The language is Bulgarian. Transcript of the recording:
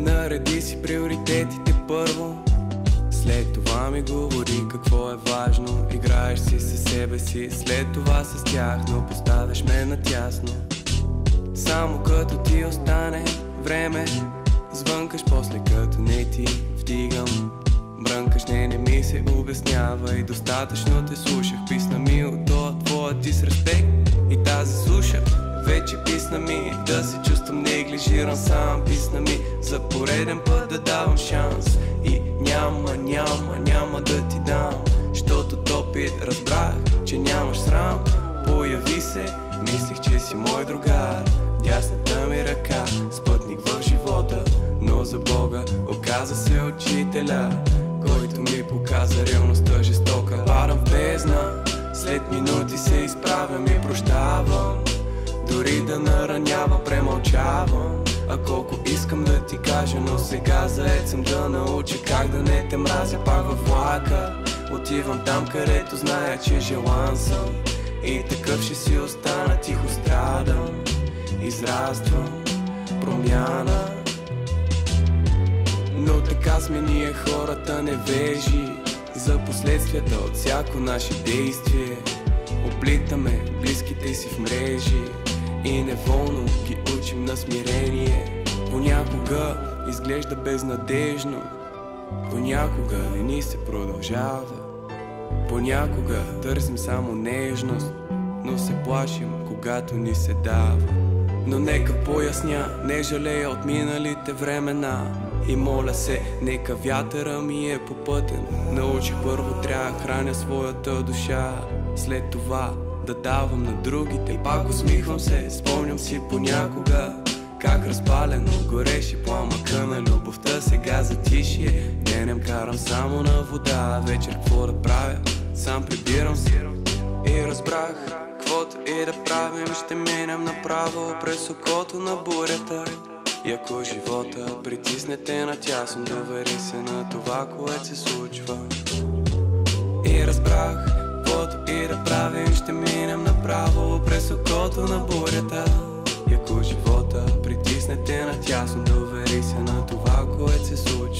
Нареди си приоритетите първо, след това ми говори какво е важно. Играеш си със себе си, след това с тях, но поставяш ме натясно. Само като ти остане време, звънкаш, после като не ти вдигам. Мрънкаш, не ми се обяснява и достатъчно те слушах. Писна ми от това твоя ти с респект и тази слушах. Вече писна ми да се чувствам неглижиран сам. Писна ми за пореден път да давам шанс и няма да ти дам, щото топит разбрах, че нямаш срам. Появи се, мислих, че си мой другар, дясната ми ръка, спътник в живота, но за Бога оказа се учителя, който ми показа реалността жестока. Падам в бездна, след минути се изправям и прощавам. Дори да наранява, премълчавам. А колко искам да ти кажа, но сега заед съм да науча как да не те мразя пак във влака. Отивам там, където зная, че желан съм и такъв ще си остана. Тихо страдам, израствам, промяна. Но така сме ние хората невежи за последствията от всяко наше действие. Облитаме близките си в мрежи и неволно ги учим на смирение. Понякога изглежда безнадежно, понякога не ни се продължава. Понякога търсим само нежност, но се плашим, когато ни се дава. Но нека поясня, не жалея от миналите времена и моля се, нека вятъра ми е попътен. Научих първо трябва да храня своята душа, след това да давам на другите. И пак усмихвам се, спомням си понякога как разпалено гореше пламъка на любовта. Сега затишие, денем карам само на вода. Вечер какво да правя, сам прибирам си и разбрах, каквото и да правим, ще минем направо през окото на бурята. И ако живота притиснете натясно, довери се на това, което се случва. И разбрах, каквото и да правим, ще минем направо през окото на бурята. И ако живота притиснете натясно, довери се на това, което се случва.